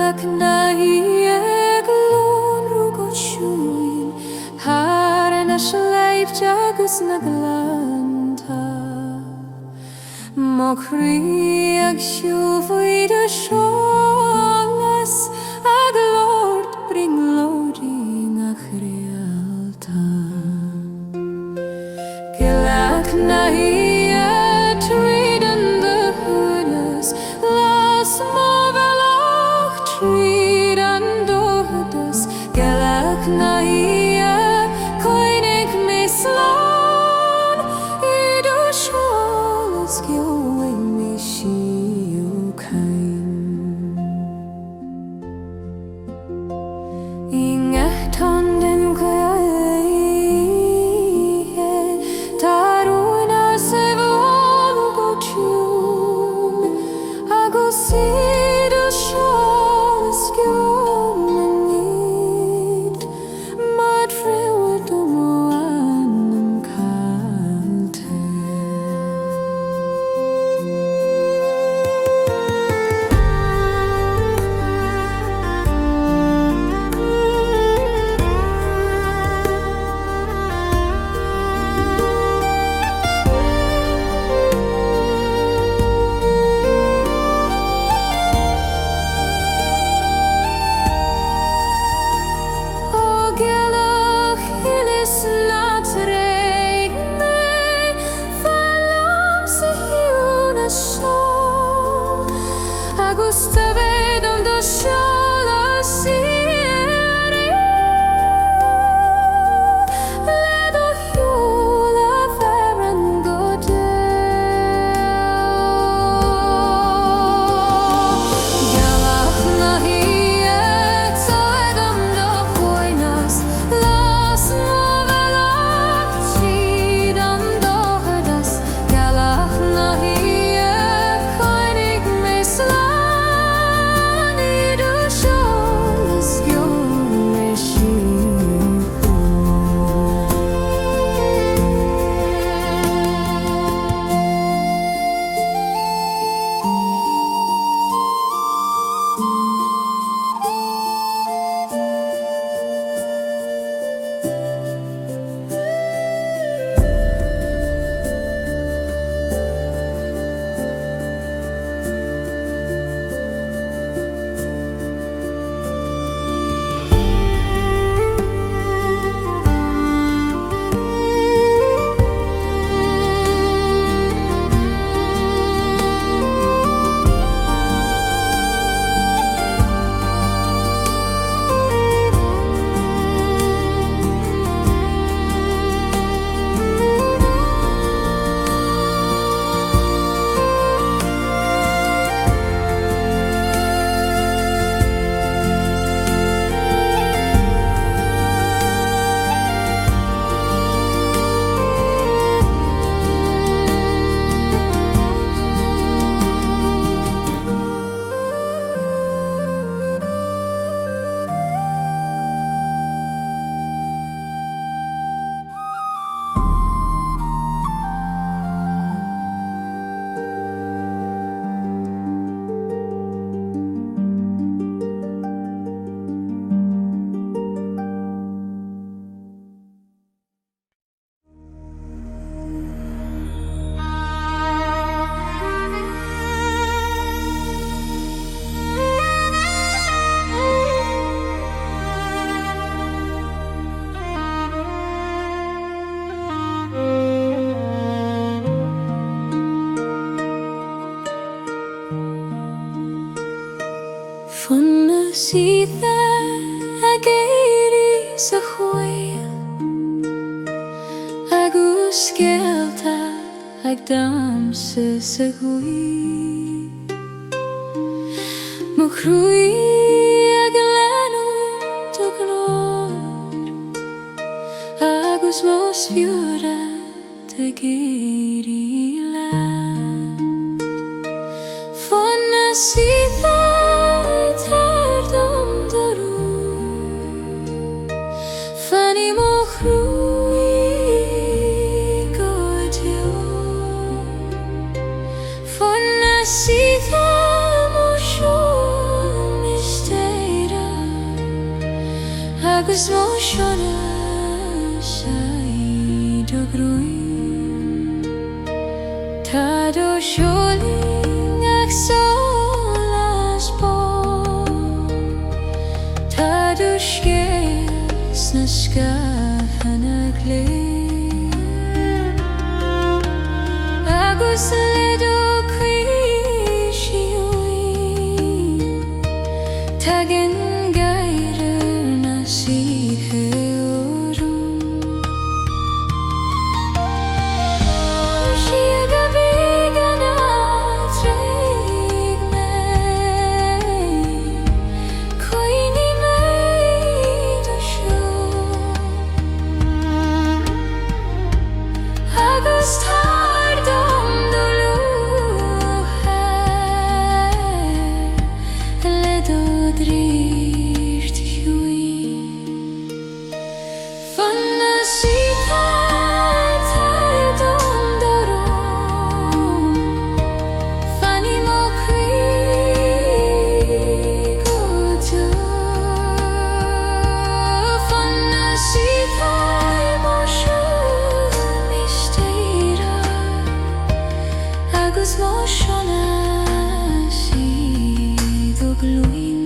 Gealach na híag lón rúgóid siúin Thar na sleibte agus na glanta Má Croí ag siúlfaid a tSolas ag Lord bring lódí nach Réalta Gealach na híag tríd an de thulas Las má bhealach tríd an dóhadas Gealach na híag Coinnig mé slán Iad ó tSolas Geoil mé Síochána I ngachtan den Gaoithe Tarúna sa bhol go tún agus Iad ó tSolas Geoil na níd Mad friúid ó móan an cáilte O Gealach hilis not reig me Fallám sa hiún a seol agus tabéadam do tSolas le do hiúil a bheran go Gealach na híag tágam do chuoinas Las má bhealach tríd an dóhadas Gealach na híag Coinnig mé slán Iad ó tSolas Geoil mé Fonn Síthe ag éirí sa chóil agus Scéalta ag damsa sa ghuí Má Croí ag lenú do gnó agus má Spiorad ag éirí lean Fonn Síthe Síthe mo seo miste agus má seola saí do Croí tá do seolaí ach tSolas bó tá do scéal sna Scáth na clé agus le do hOíche tagin gaire na Síthe orm siad a bhí gan átraigh mé coinní méid a seo agus tar dom do luchar le do drírt Fonn na Síthe tar dom do rom fanní mo Croí Guth Fonn na Síthe mo siúl mistéire agus má tSolas iad ó glúin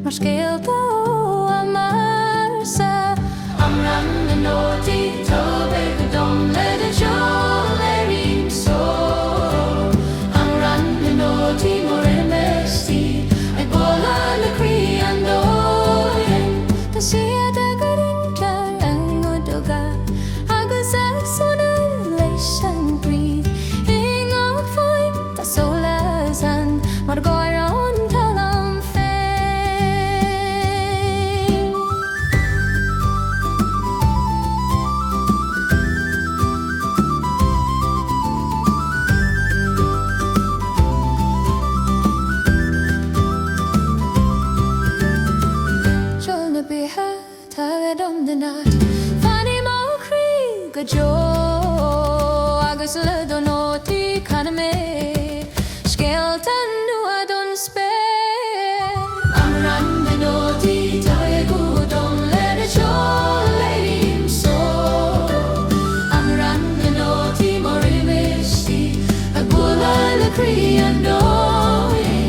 mar Scéalta ó marsa. Amhrán na nótaí tobe go dom le de Ceol éirim so. Amhrán na nótaí mór imistí ag bola le Croí an dóin. Tá siad agad intar an ngodoga agus ag sona leis an bríd. Ing ag foin tSolas an mar gáir an talam féin. Ceol na bithe tagad the night. Fanny má Croí go jo agus le do nótaí chana mé. Scéalta nua don spé. Amhrán na nótaí tagad go dom le de Ceol éirim so. Amhrán na nótaí mór imistí ag bola le Croí an dóin.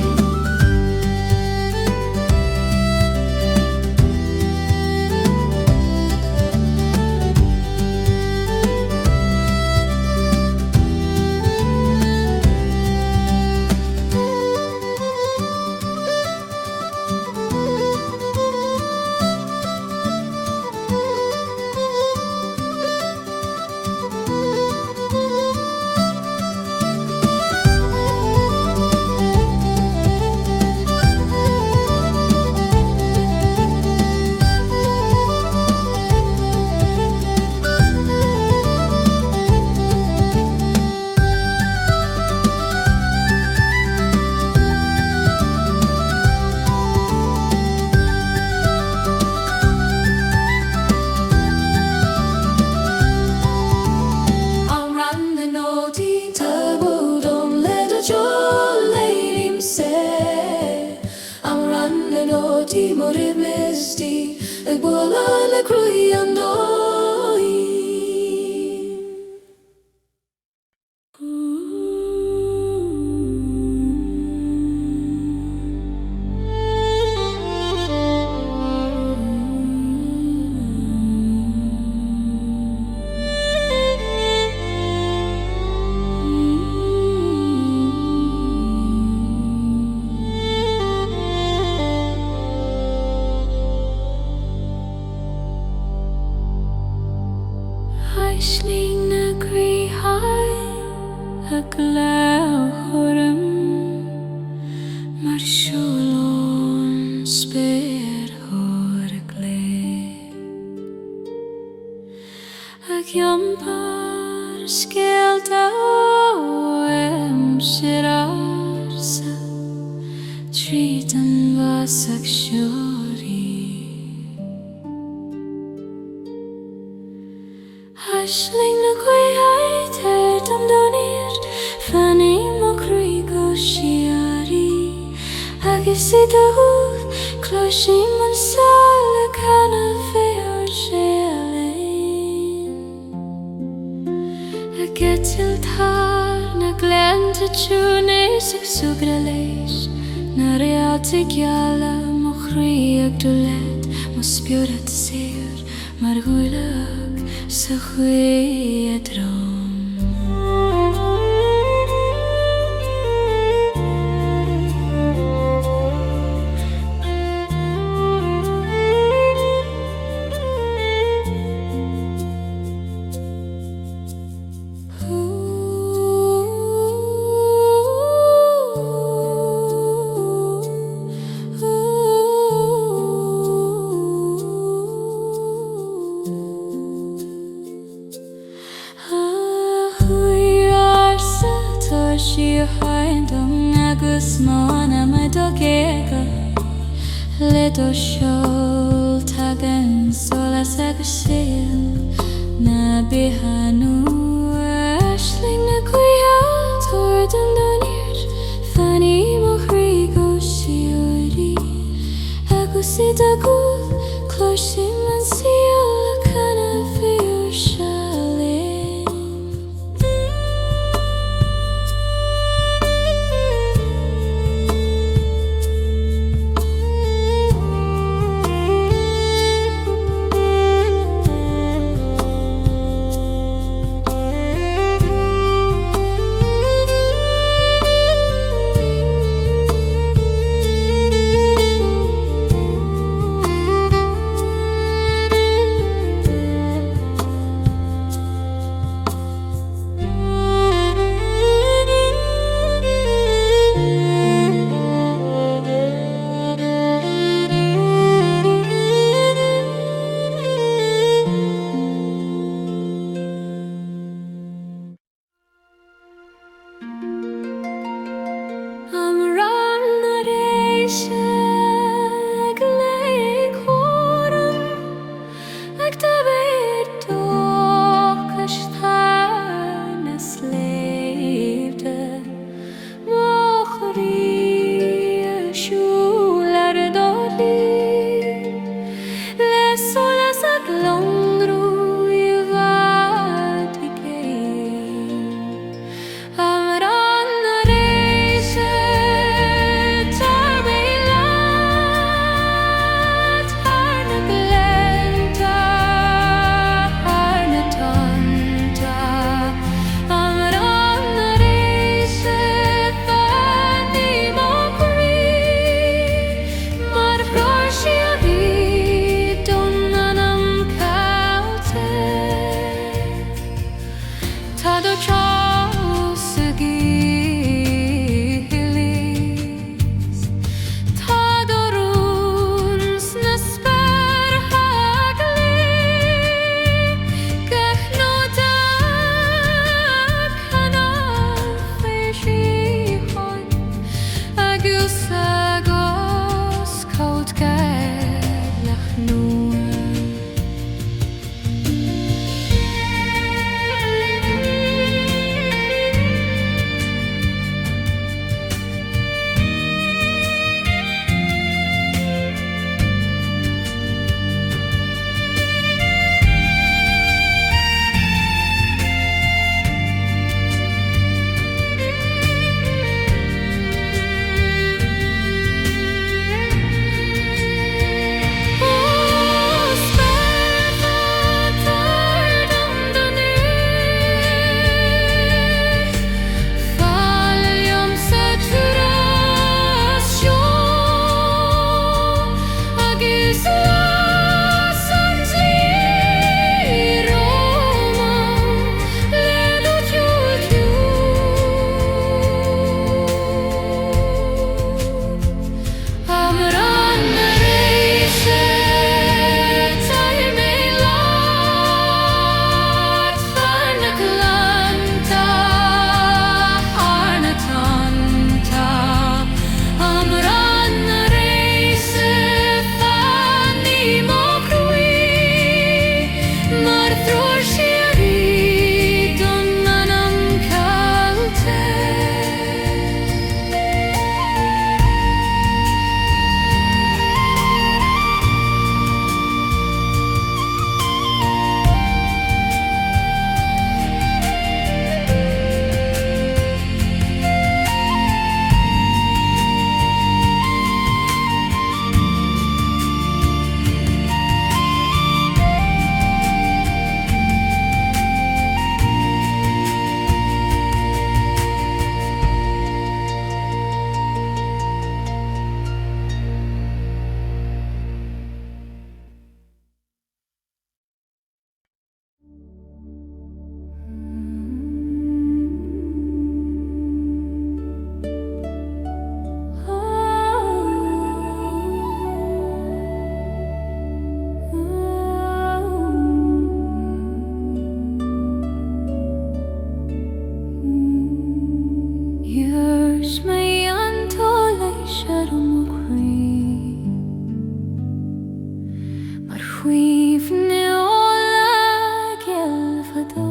Amhrán na nótaí tagad dom le de Ceol éirim sé. Amhrán na nótaí mór imistí ag bola le Croí an dóin. Aisling na Croí hai ag leabh thuirim mar siúlón spéir thóir ag léi. Ag iompar Scéalta ó Siorad tríd an bhas ag siúrí. Aisling na Gaoithe dom donir Fanny má Croí go siarí agus I do Guth cloisím an sala cana Fíoruiscí a getiltar na glenta túnis ag sugra leis na Réaltaí Gealach má Croí ag dúled má Spiorad séir mar Ghaoilech sa chuí a drom. Síochána agus mána ma dogéga le do Ceol tagan tSolas agus Ceol na bihanú aisling na Gaoithe tordan donir Fanny má Croí go siúrí agus I do Guth cloisím an Síochána Fíoruiscí. We've neola gelfado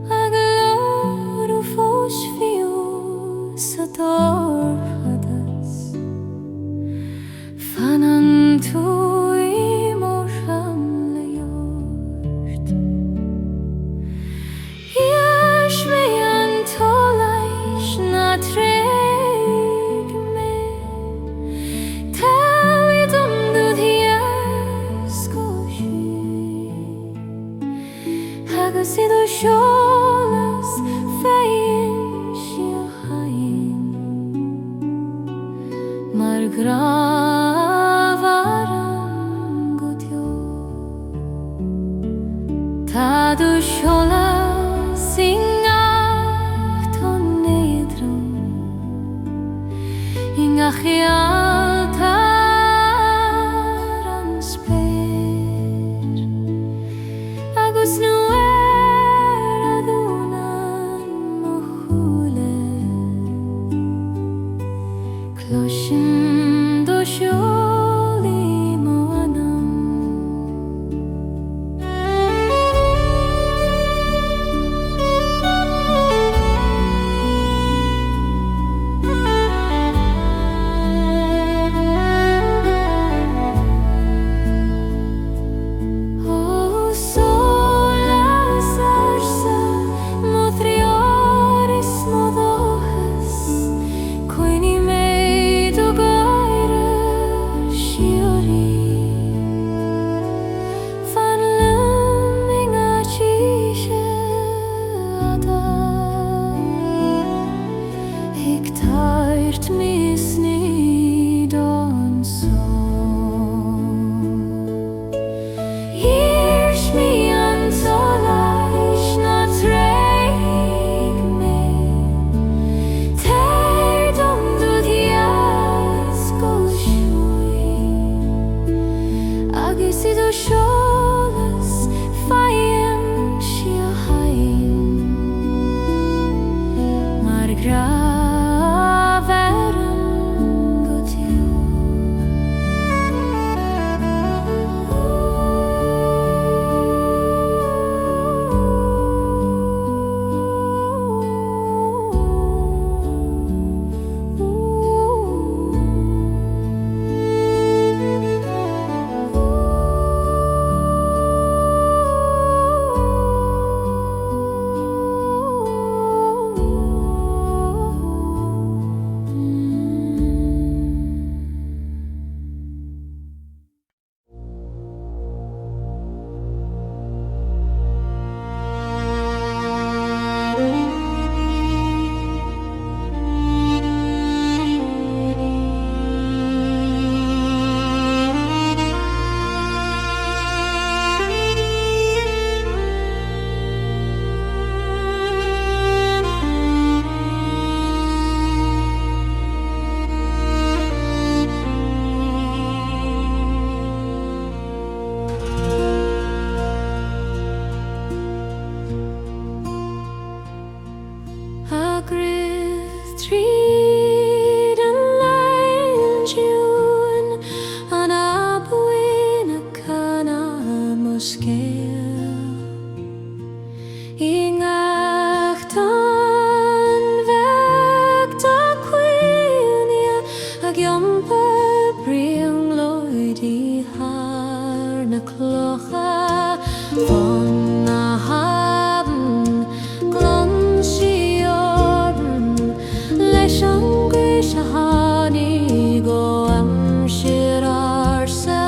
Aglor u fos fiu sator hadas Fanan tu imorham lejort Iarsmaí tSolais na treg me tSolas Síochána mar gravaran Guth Tá tSolas ingach neidrum ingach Réaltaí an spéir agus nu Fonn hAbhann glonn Síochána leis an gCnótaí go amsir arsa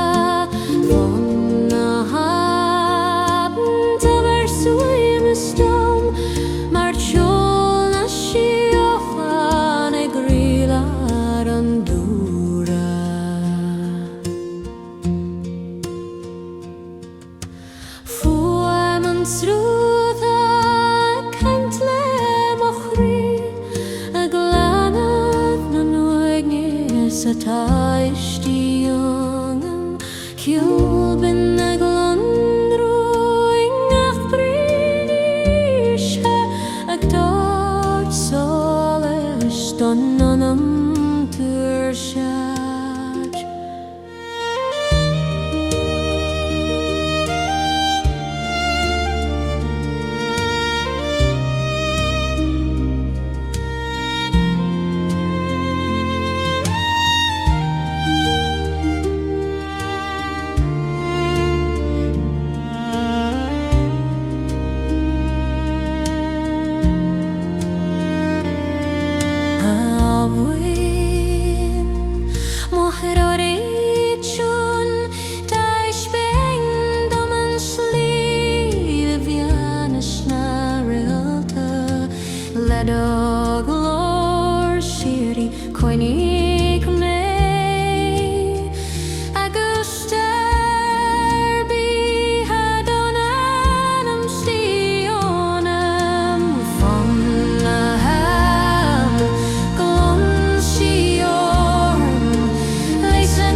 Fonn hAbhann tabar suim stom mar tSol na Síochána ag rialar an dúra Srútha caint le mo chroí a glanadh na nuaigh sa tSolais Ceol bin a glondrúing ach bríise ag tSolais don anam tuair seat Mochroritchun, Daish Beng Doman Sleeve, Vianishna Réalta, Ledog Lord Shiri, Coille May, Auguster be Hadonanum Stionum, Fonn Glon Siorm, Réise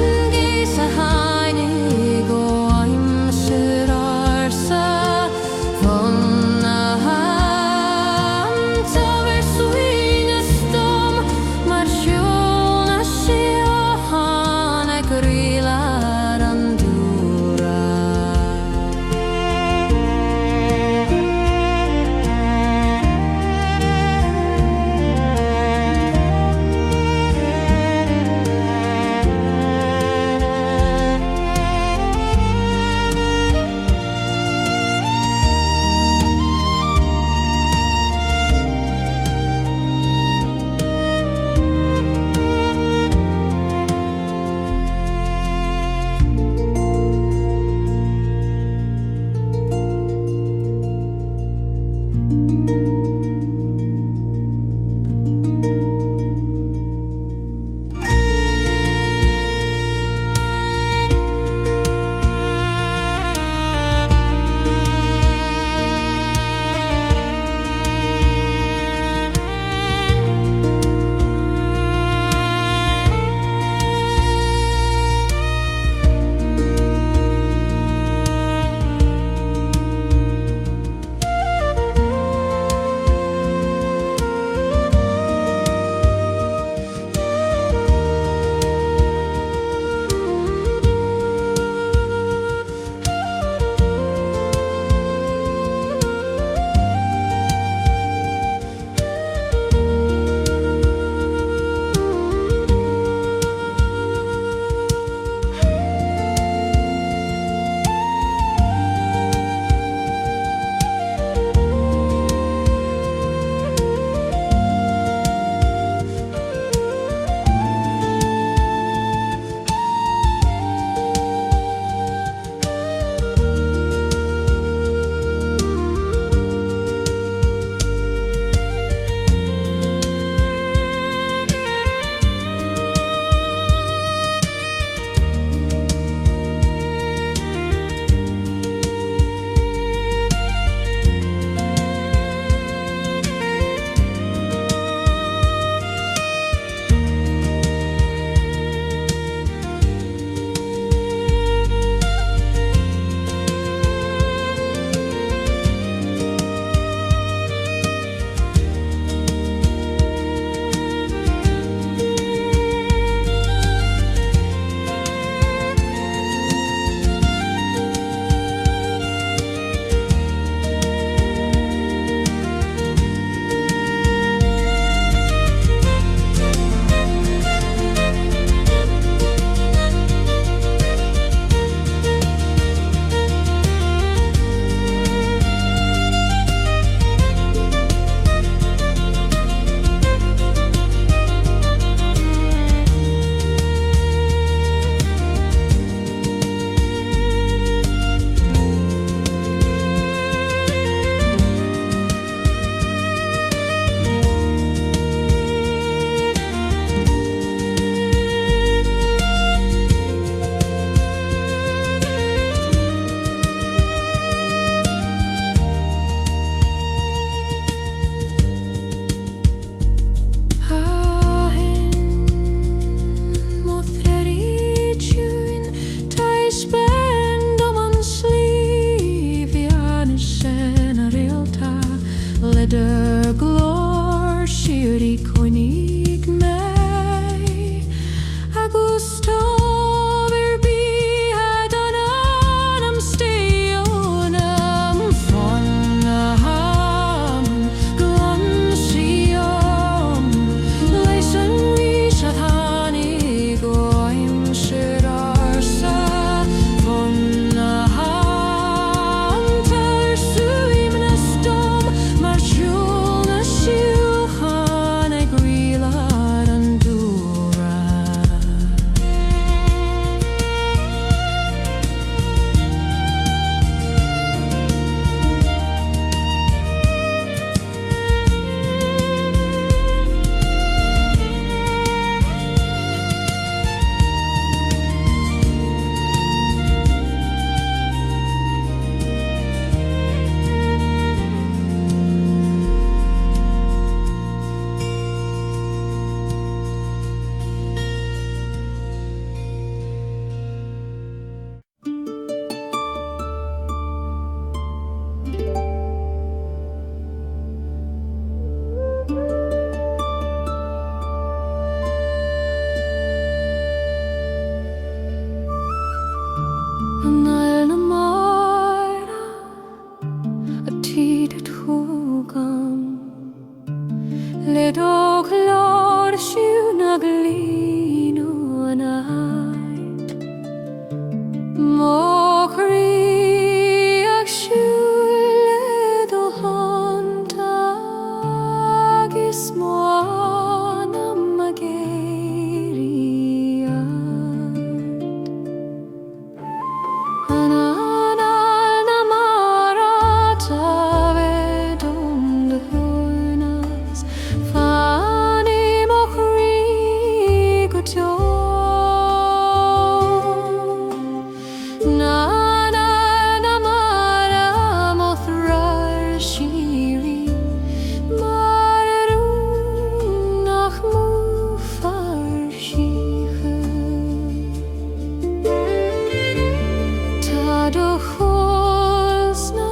chulsna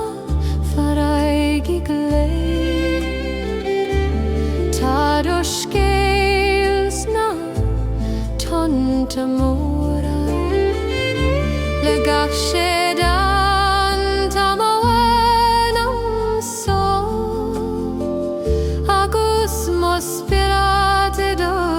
Farraige glei Tado scéalsna Tonta móra Le gach sé dan tamawenam so Agus mo Spiorad do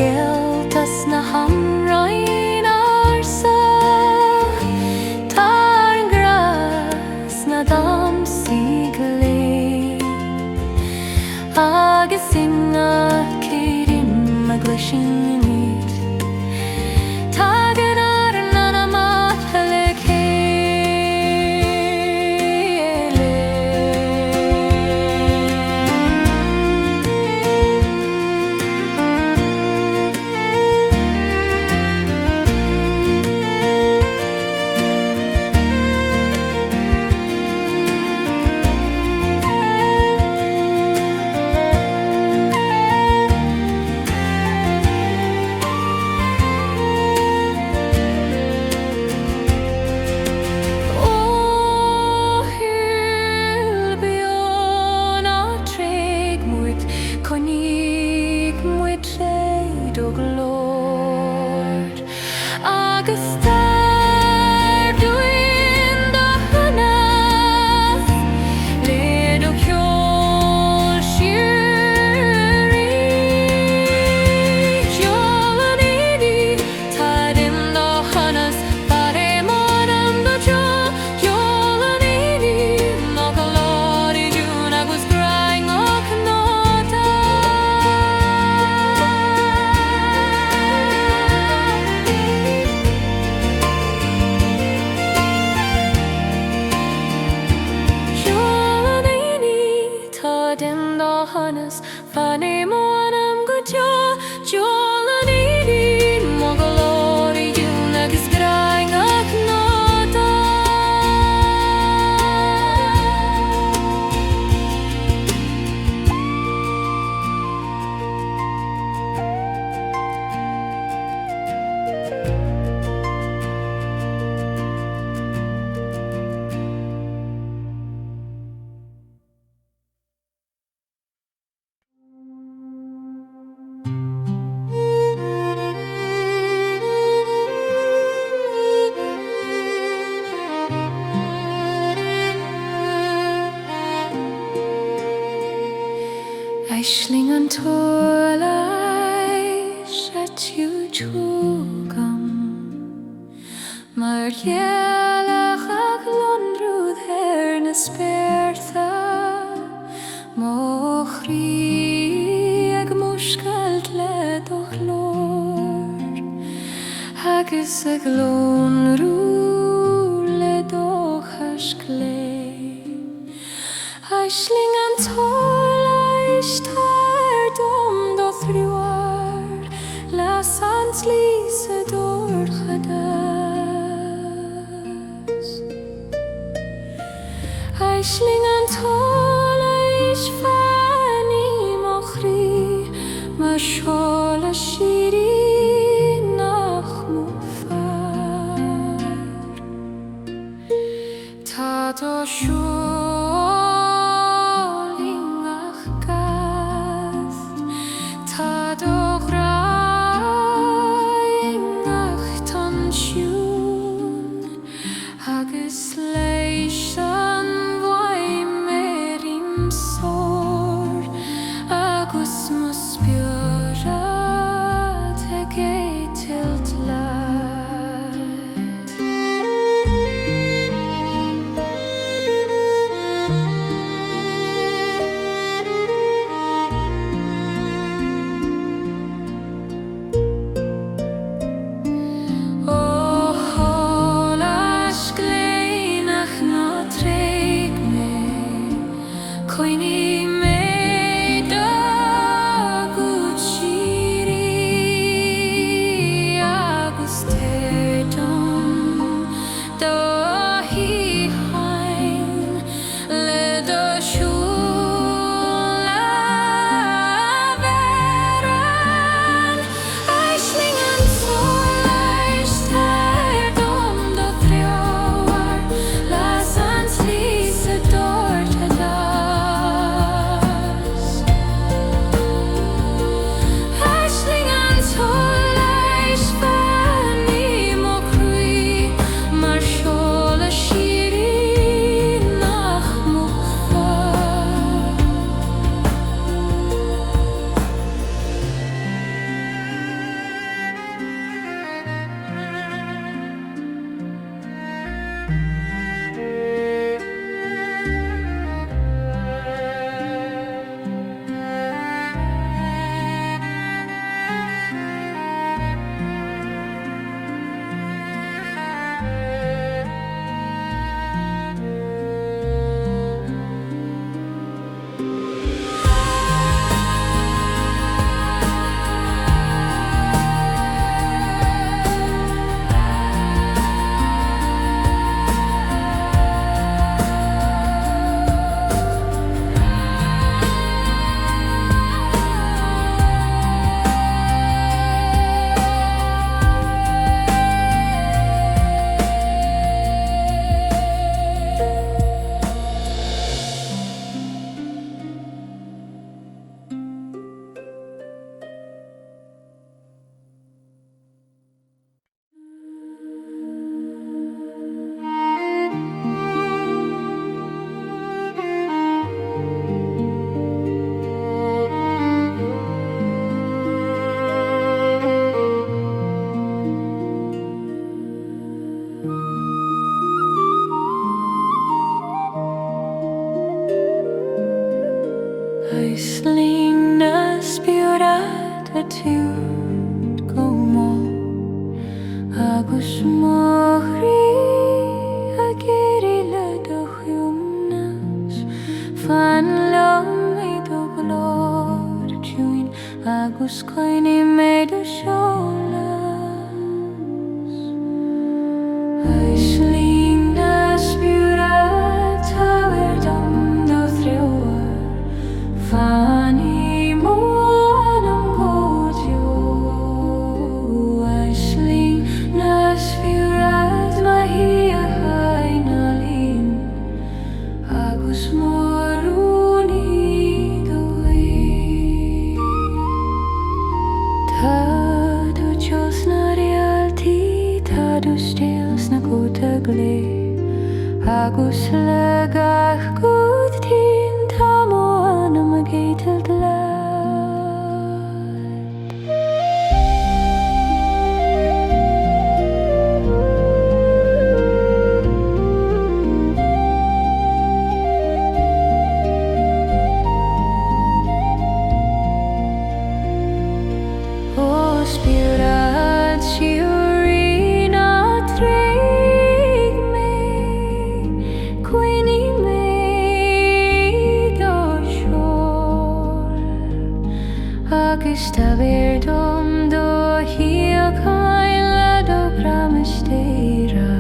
Scéaltas na Amhrán arsa Tar an gras na damsaí go léir agus Aisling an tSolais at you trúgam Mar Gealach ag londrúd na Spiortha Mo Croí ag muscailt le do chlór agus ag lonrú le do chasclé Aisling an tSolais tar dom do thriwar las ans lise door chadas Aisling an tSolais fanny mo Croí mar shola shiri nach mo far ta do Aisling na Spiorad at yun go mo agus mo Croí ag éirile do chiúnas fan lom é do glór tún agus coinne mé do tSolas Aisling na Spiorad táir dom do thriwar Fanny mo anam godio Aisling na Spiorad mahi a hAbhann agus morúni dói Tá do jos na Réaltaí tá do Scéals na Guth agus le gach Guth tín tá mo anam a géitil le Taberdom do Síochána do Brahmastéra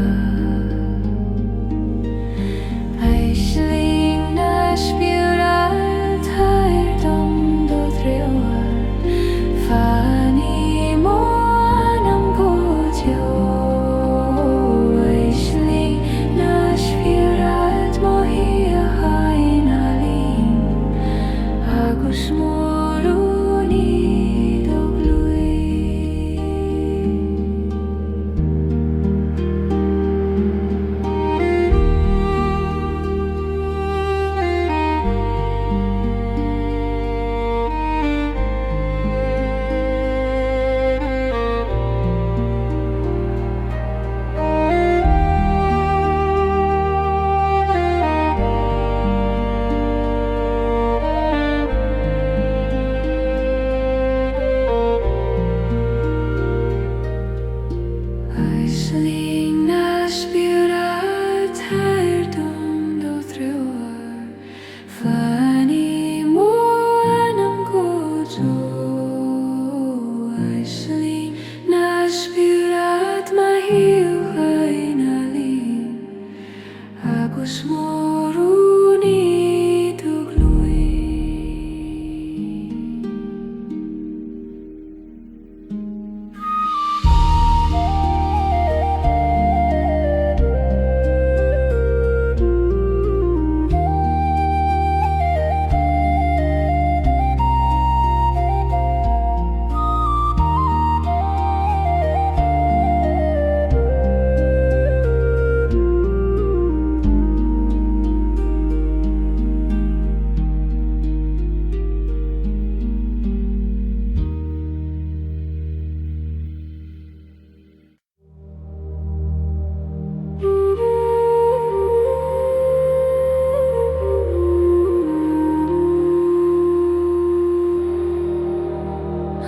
Aisling na Spiorad Tairdom do Dreoar Fanny mo anam gotio Aisling na Spiorad mo ha'hain alin agus morúni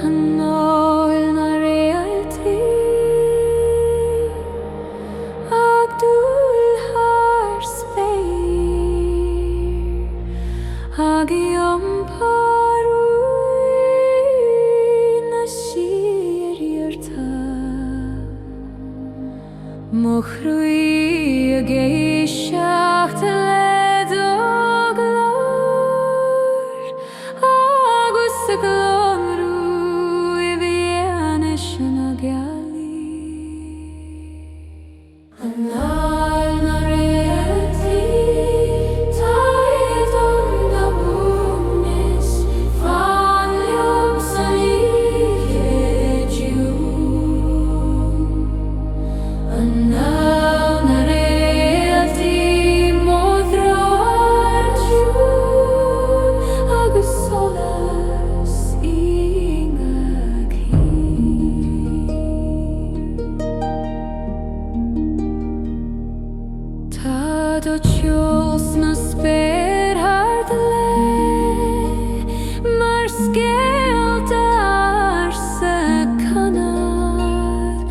Anáil na Réaltaí ag dúil thar spéir ag Iomlán na Síochána mo Croí a géisteach le do glór agus a glór Anáil na Réaltaí Tairdom do bhuanas Fonn liomsan iadú Anáil na Réaltaí mo dhráidú agus solas do tSolas na Spiorad le mar Scéalta sa canad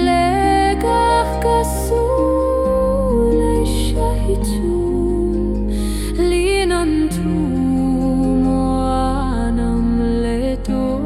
le gach gasúlais shaitún líon an túm ó anam le dos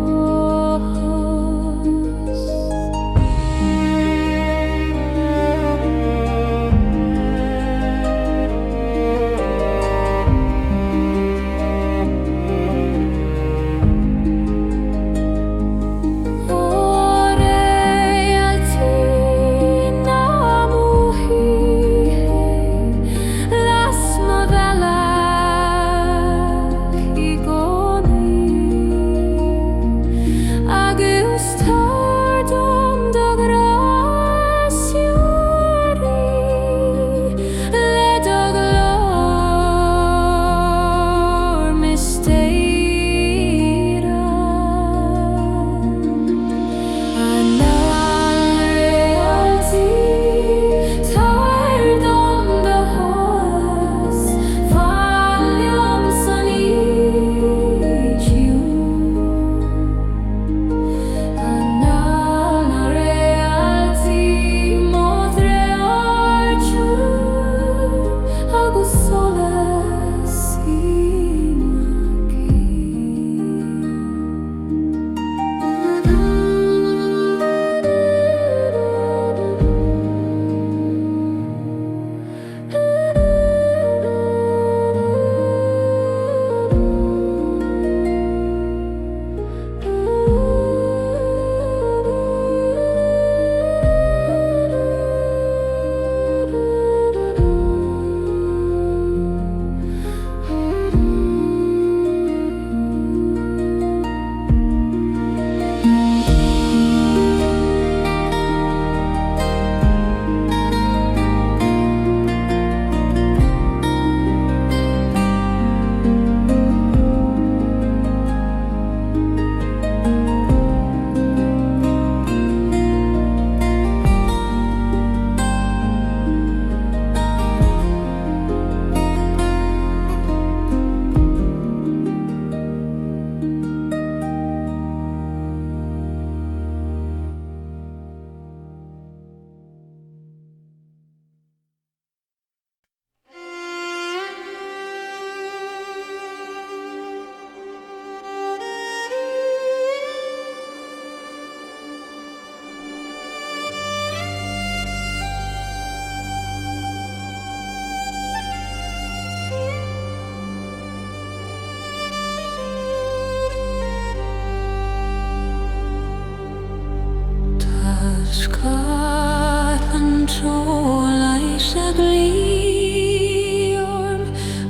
Scáth an tSolais a ghliorm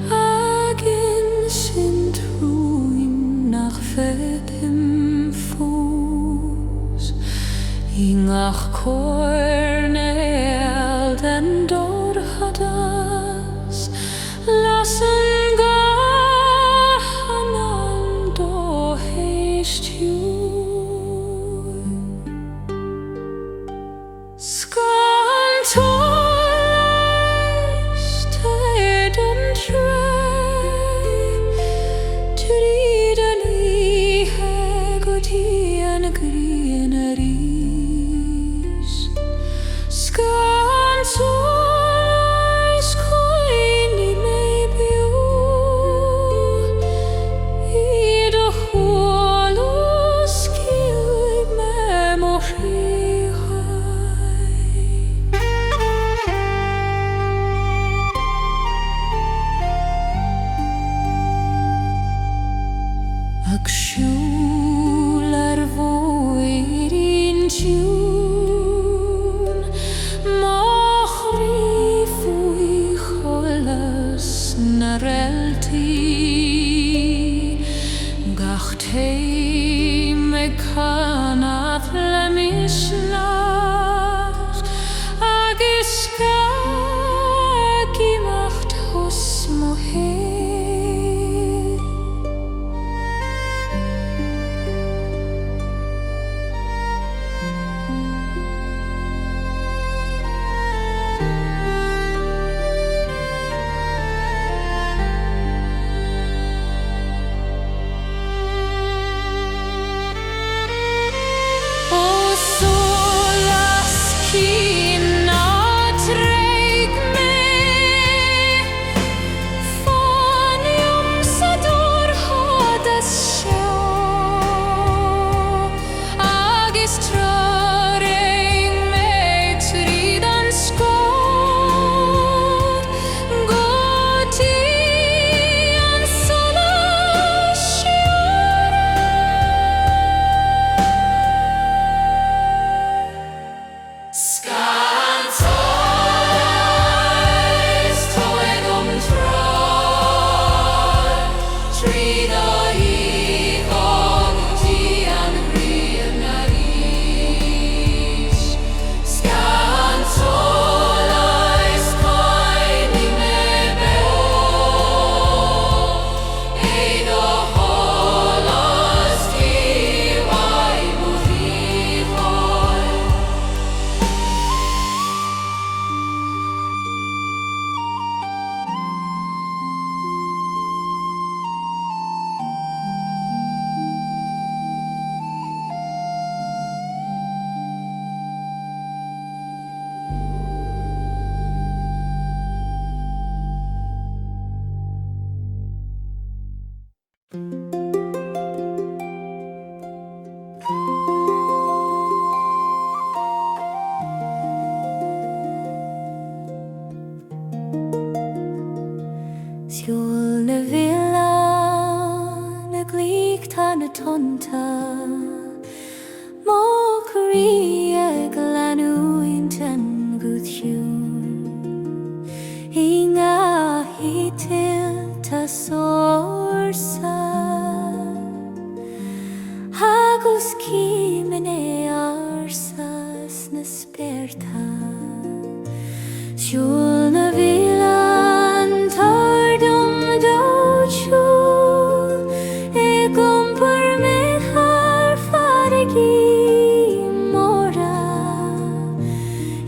agin sin trúin nach febim fós I ngach cornéal den dorchadas las an Anáil do h'Éistúil Scáth tSolais taid an tray tríd an hOíche gotí an gCnótaí Scáth tSolais Coille mé biú iad a hOlas Ceol me mo Ag siúl ar bhfaileán tiún Má chrí faoi cholas na Réaltaí Gach taim ag canath le misneach agus Scáth imeacht thos mo tSolas cíneátraigh mé Fonn sa dorchadas seo agus tradraigh mé tríd an Scáth gotí an tSolais Scáth tSolais toig tráth tríd a hOíche gotí an Réaltaí Scáth tSolais Coille mé biú iad a hOlas Ceol mo Siúl na bhFaoileán a ghlaoch tá na tonta Má Croí ag leanúint an Guth I ngahíte tSolas agus címan Iarsas na Spiorta Siúl na bhFaoileán tardum dóisiúil ag iompar mé thar Farraige móra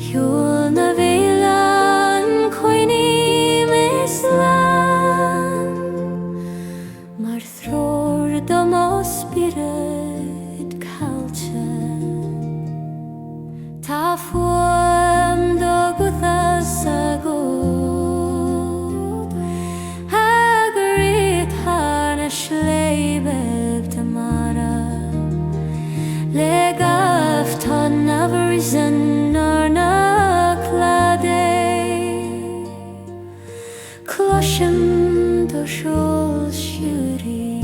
Siúl na bhFaoileán coinnim Isleán mar thror dom ó Spiorad cailte Tá fuam do Guth a Guth Hagrid hana shleibeb tamara Le gaf tan averzen ar na clade Closhim do shol shuri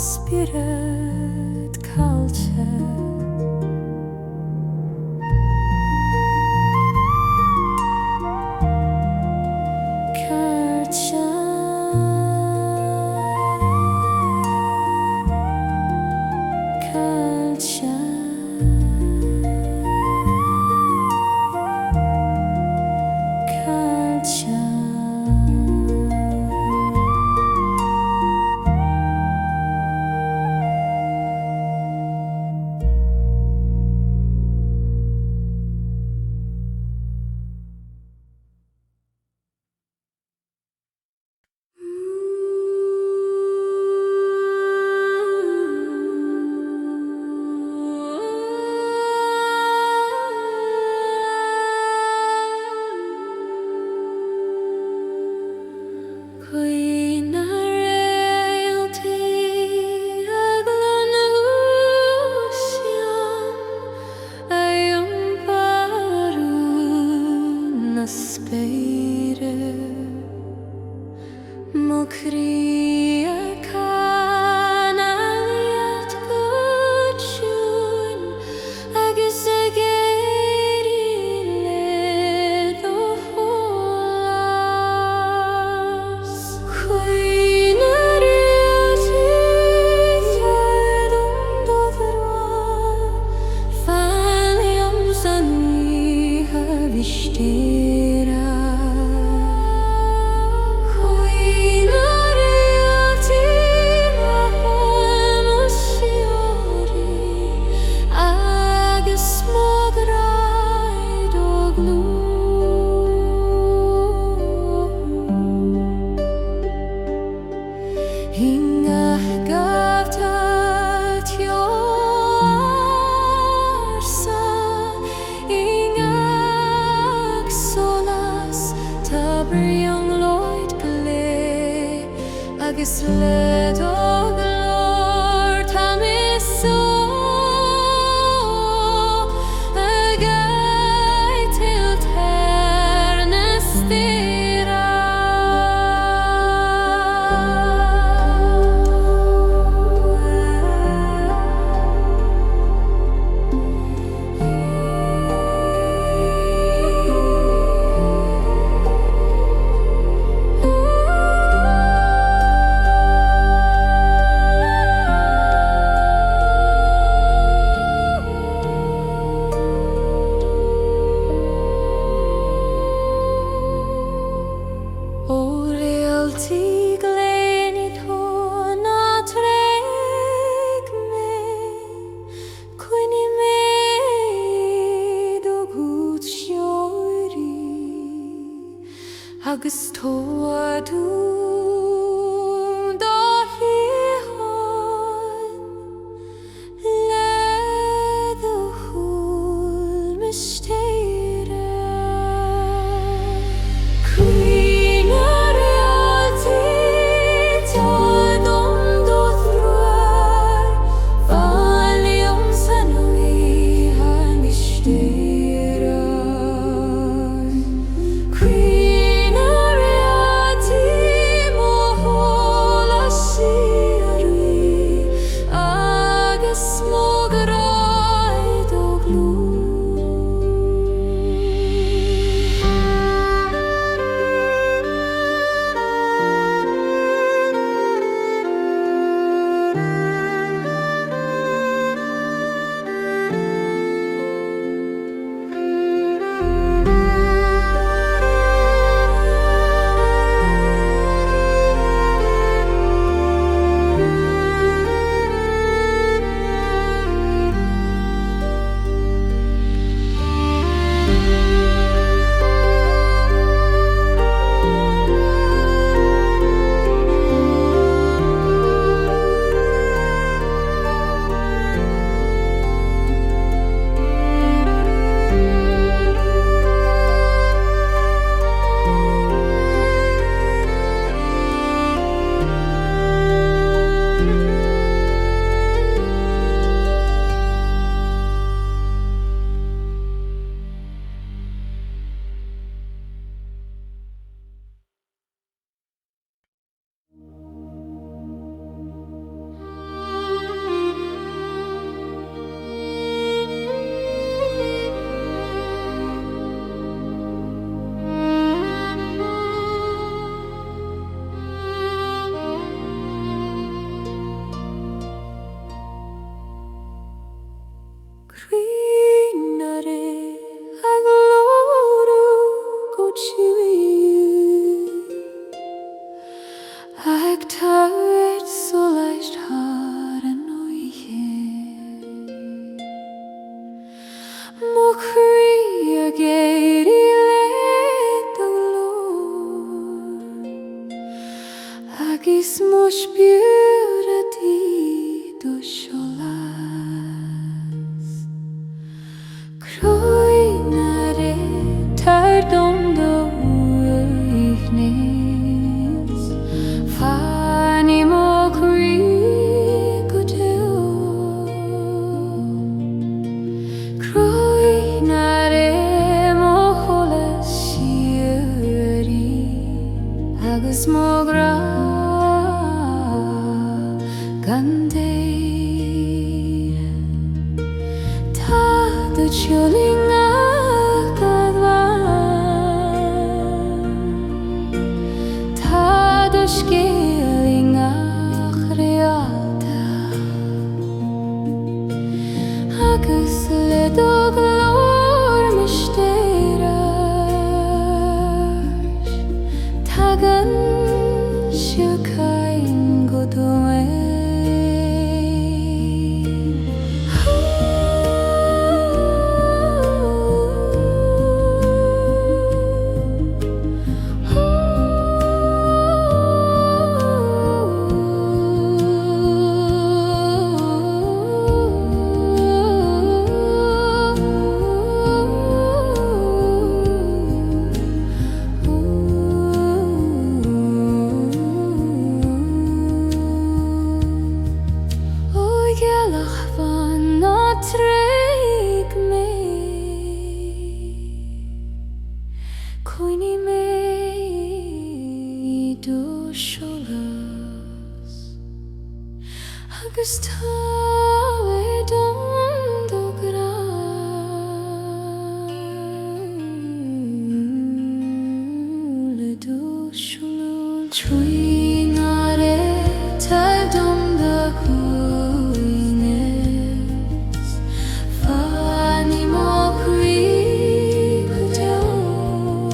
Spiorad culture. agus tóadú dá híhan le do húl mistéire Croí na Réaltaí tá dom do thruar bhFaoileán san uíthe mistéire Croí na Réaltaí mo tSolas Fíoruiscí agus mo gráid ó glú Agus mo Spiorad do tSolas Croí na Ré tar dom do uithnis Fanny mo Croí go Ceol Croí na Ré mo tSolas Fíoruiscí agus mo gráid Tá do tSolais Tá do Scéalach Réalta agus le do glór mistéire Tagan Síochána go doin Gealach Fonn ná tréig mé Coinní mé do tSolas agus tá dom do gráil do tSolais Croí na Ré tar dom do uithnis Fanny mo Croí go Ceol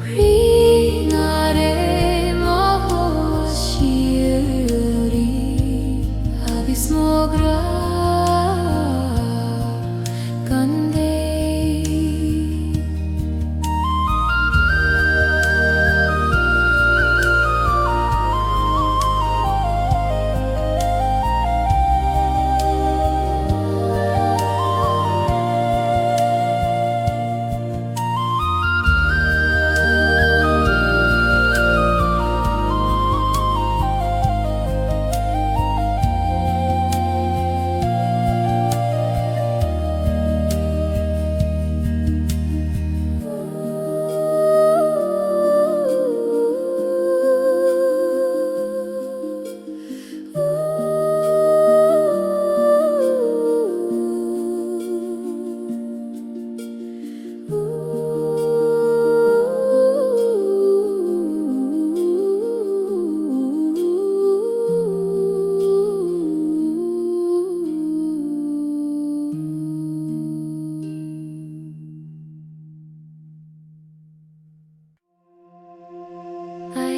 Croí na Ré mo tSolas Fíoruiscí agus mo gráid gan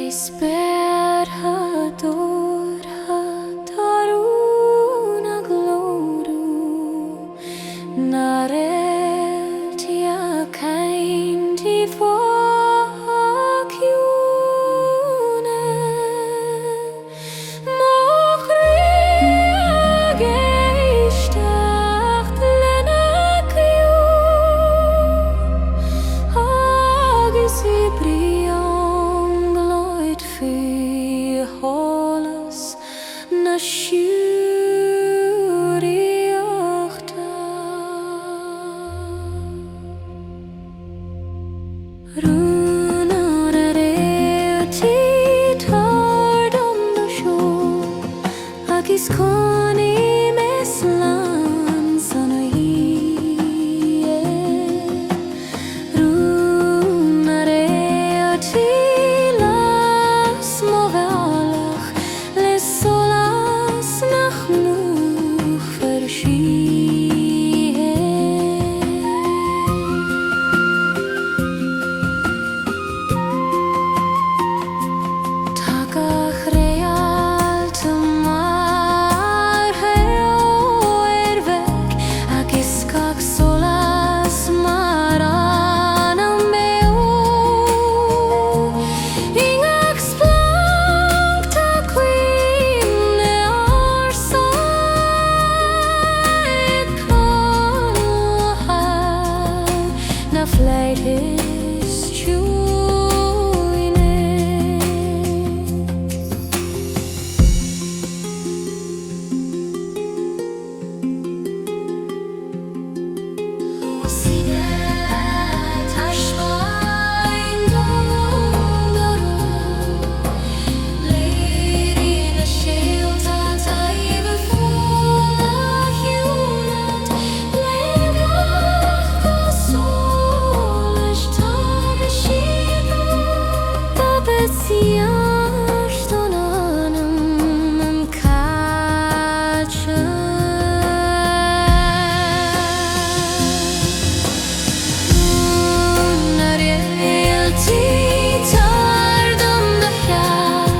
Sped hador hataru na gloru na Réaltaí a kind I fáciúna Mochrí a géisteach lena ciú agus I brion gloid fhíoruiscí na siúríochta Rúna na Réaltaí tar dom do seo agus Coille meslan san hOíche Rúna na Réaltaí las mo bhFaoileán le tSolas nach múch Síthe Takach Réalta mar heoirveg agus gach tSolas mar Aonaigh Ingach splank ta queen le Iarsmaí Coille na flute his joine Síthe Iarsmaí Lady na Scéalta taobh fólachiúnat Legach tSolais tága siadú Babet siarstón anam an cailse Na Réaltaí tar dom do cheall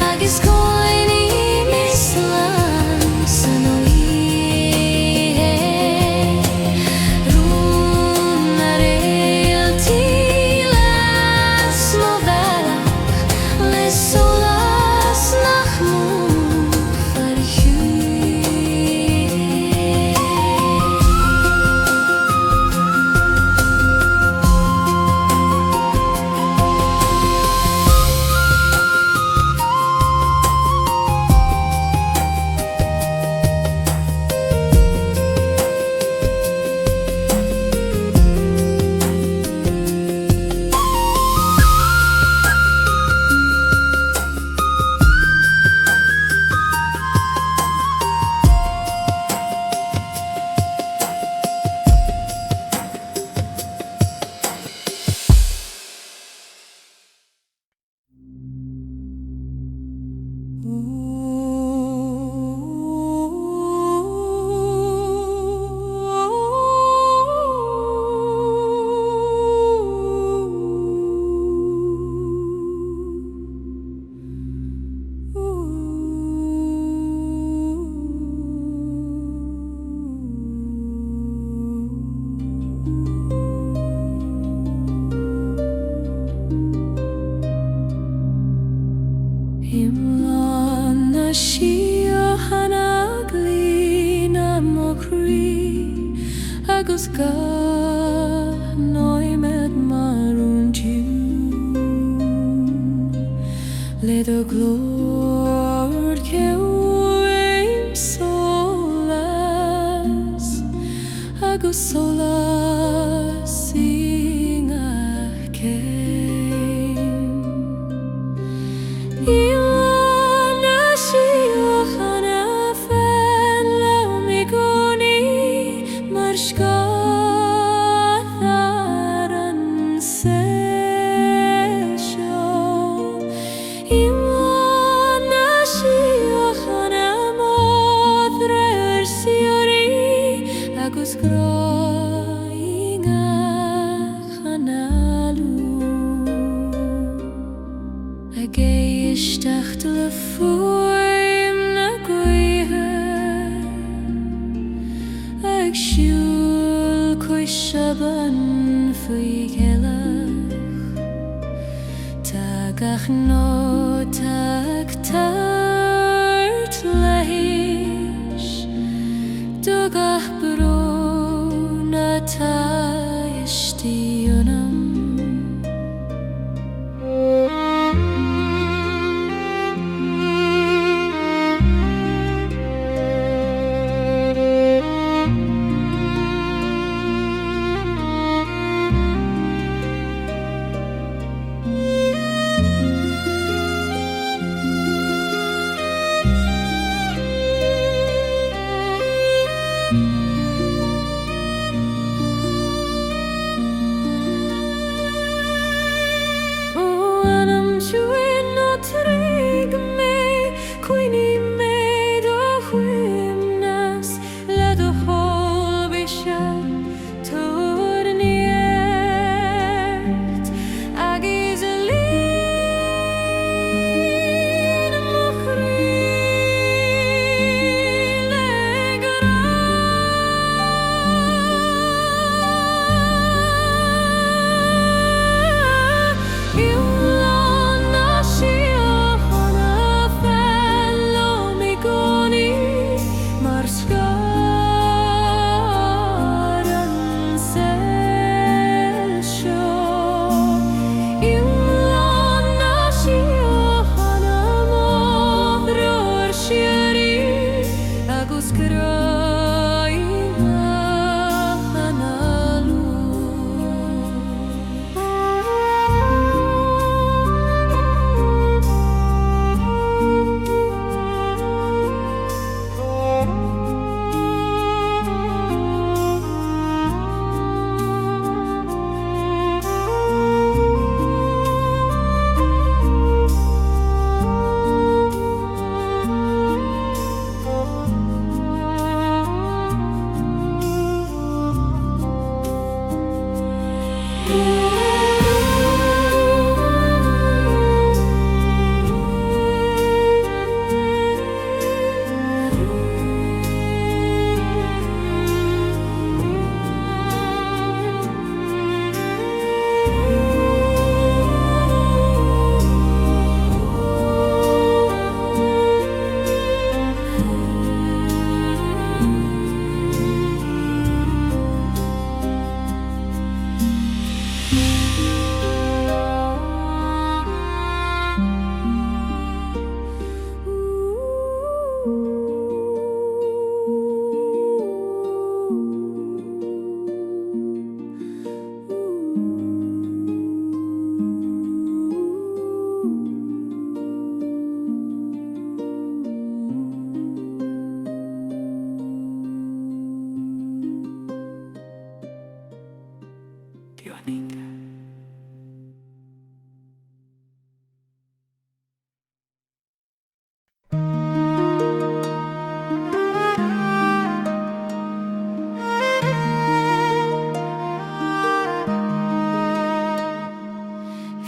agus Coille meslan san hOíche Rúna na Réaltaí las mo bhFaoileán le tSolas nach múch Iomlán na Síochána glína mo Croí agus gCnótaí marún le do glór ceol tSolas agus tSolas ingach céim Iomlán na Síochána féin le migúnaí mar Scáth ar an saol seo Iomlán na Síochána módra ar Fíoruiscí agus Croí ingach Anáil siúil cois hAbhann faoi Gealach tá gCnótaach tart leis dugach brún atá istíonam.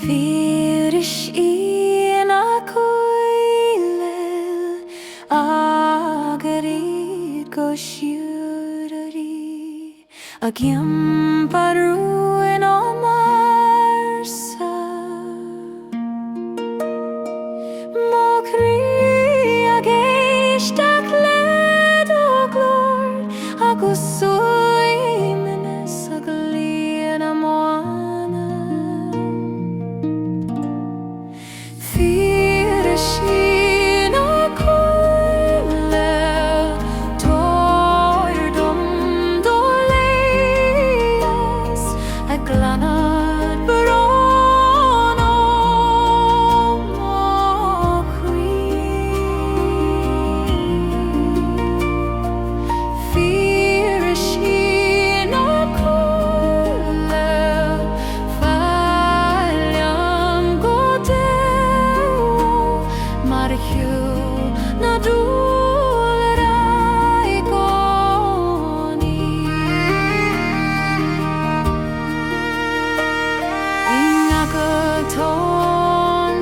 Fíoruiscí na Coille agarí go siúraí a gimparú in marsa má Croí a géisteach lead ó glór agus suiminis a glíon amhána. Fíoruiscí na Coille tóir dom dó léas a glanad barón ó Croí. Fíoruiscí na Coille bhFaoileán go deo mar hiú na dúla I gcónaí. Ingagad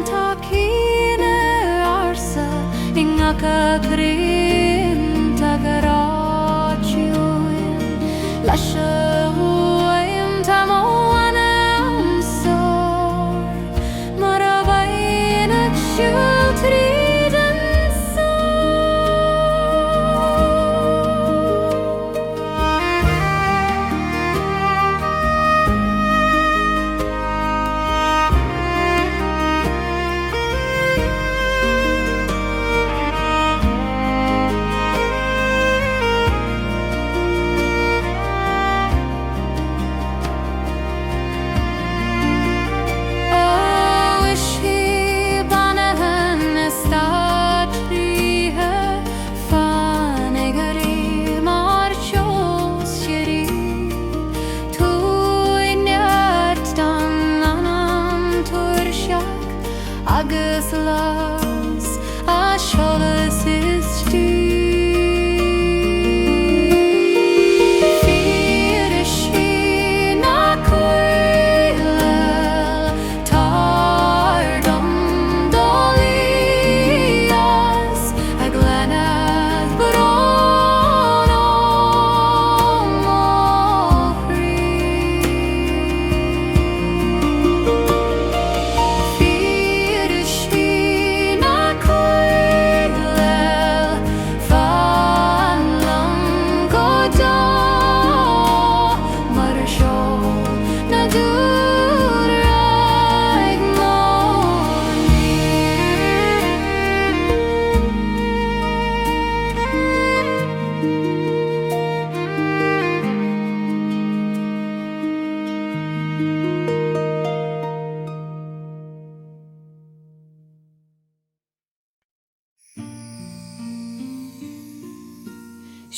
tá cíne arsa ingagad grínta garáitiúil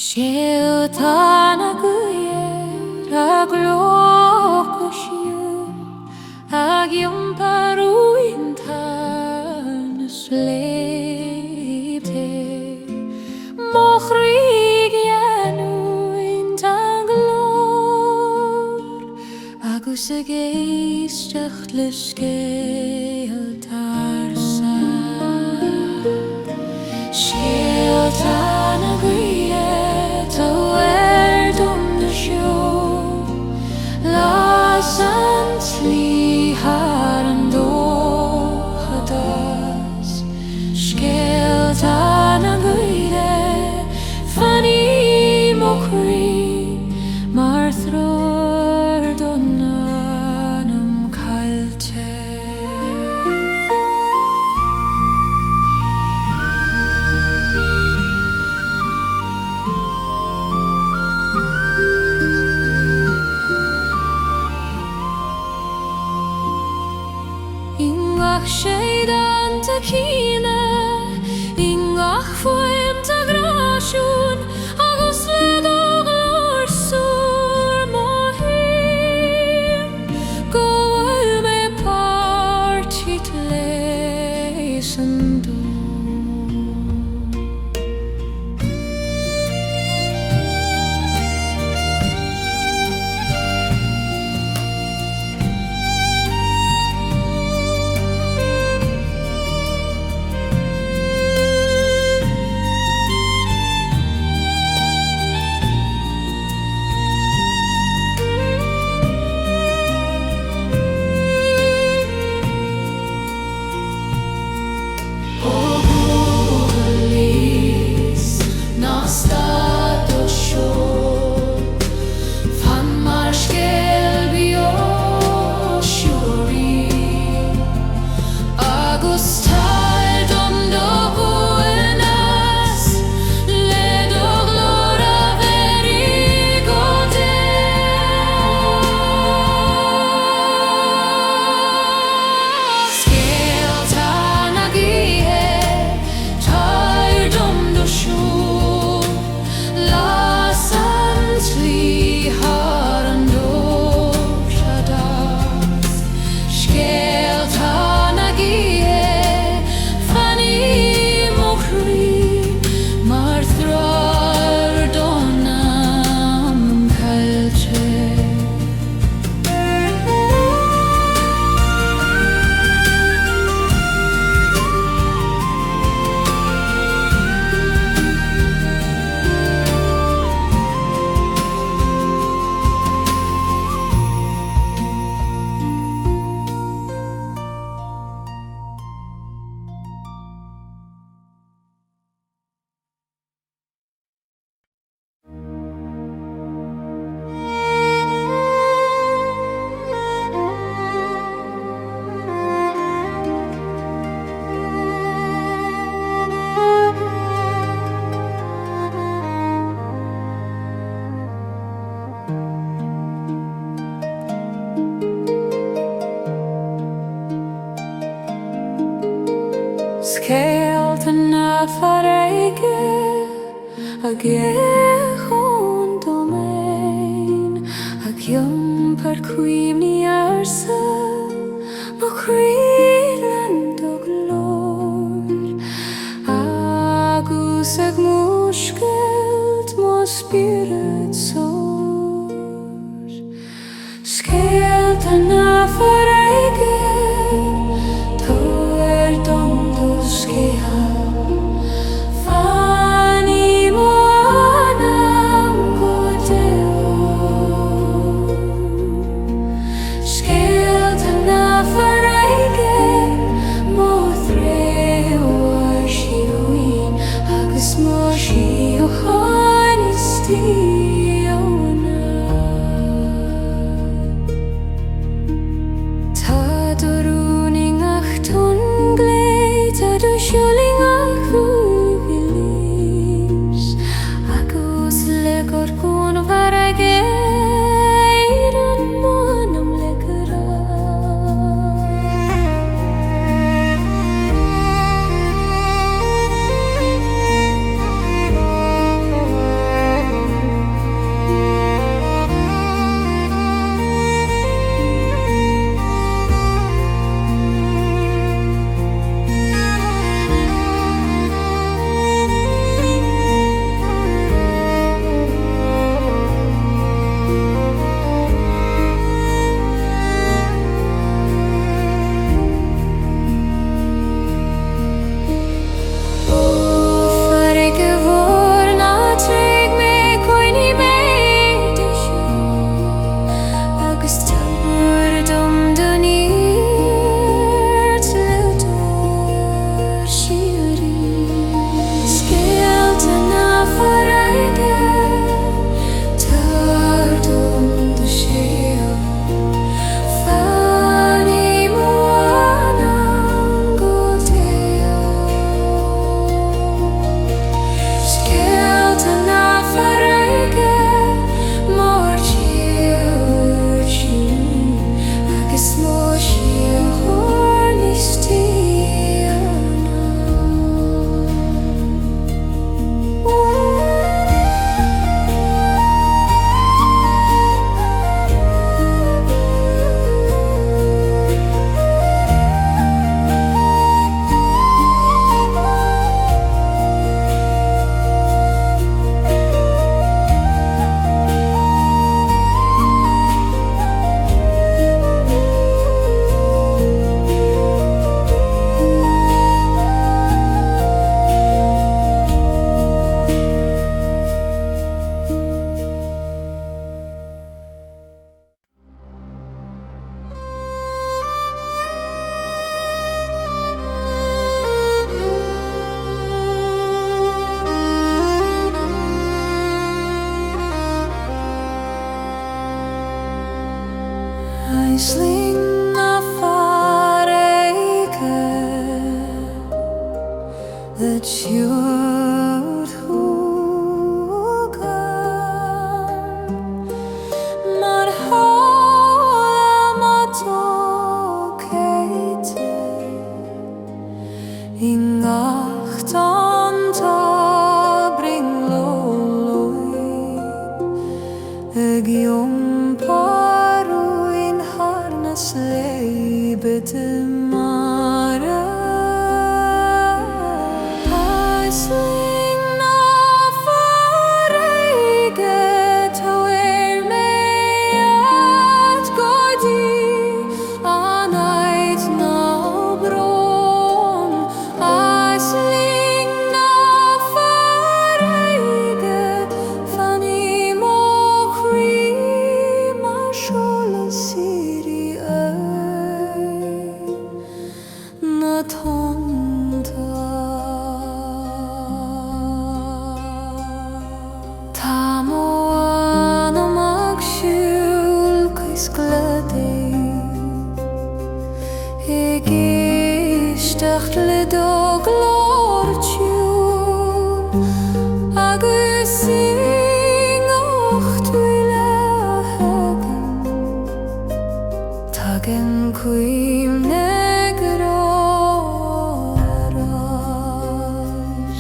Scéalta Guth a glóch siú ag iomparúinta na sléibte mo Croí gCnótaí glór agus a géisteach le Scéalta Scéalta na Guth Slí har an dóchadas Scéalta na Gaoithe fanní mo Croí mar thrúr don anam cailte Sédan ta cíne ingach foim ta grasiún agus le glór súr má hyn go bhfuil mé páirtí léis an Farraige a gChón domain a giom par cuimhní arsa mo Creeland og Lord agus ag muskelt mo Spiorad sór Scéalta na Farraige Sling na Farraige the tuaird hugan mar hála má tócéite I ngacht an tá bring lolói ag iomparúin harnas leibete mara Sling na Farraige táir mé at godí Anáil ná bron Sling na Farraige fanní mo Croí mar tSolas iri na tonta Tá mo anam ag siúl cais gladaí I gceisteacht le do glór tiún agus singocht bhfuile hagan Tagan cuimhne go ráis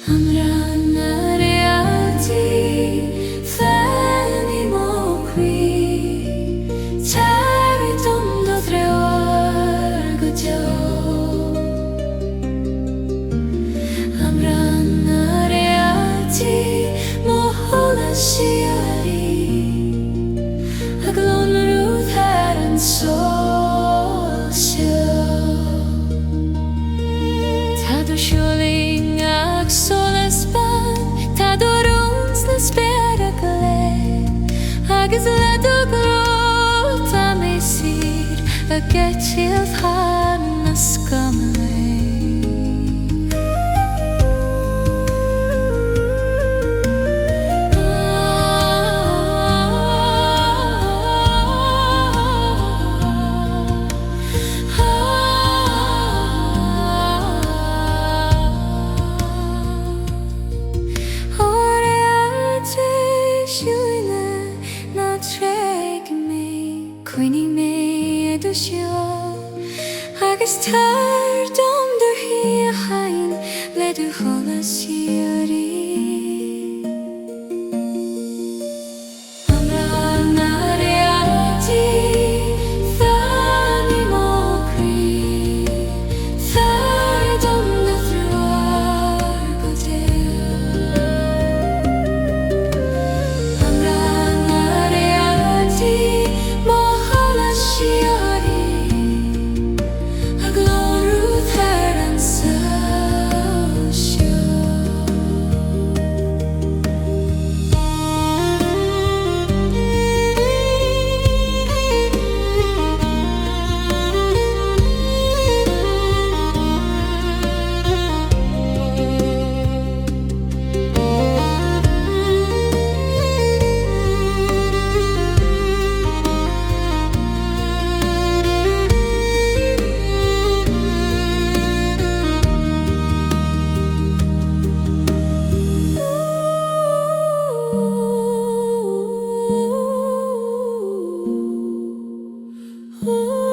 Amhrán Réaltaí Fanny Moqui Terry Dum do Dreor Guth Amhrán Réaltaí Moholas Siari Aglon Ruth had and soul Tado shuling ag tSolas ban Tado runs na Spiorad agus ledo growth am sir a Gealach na Scáth Agus tar dom der ha'bhann le du cholas siari Amhrán Réaltaí Fanny Moqui tar dom der Dreor Guth Amhrán Réaltaí Moholas Siari Ooh.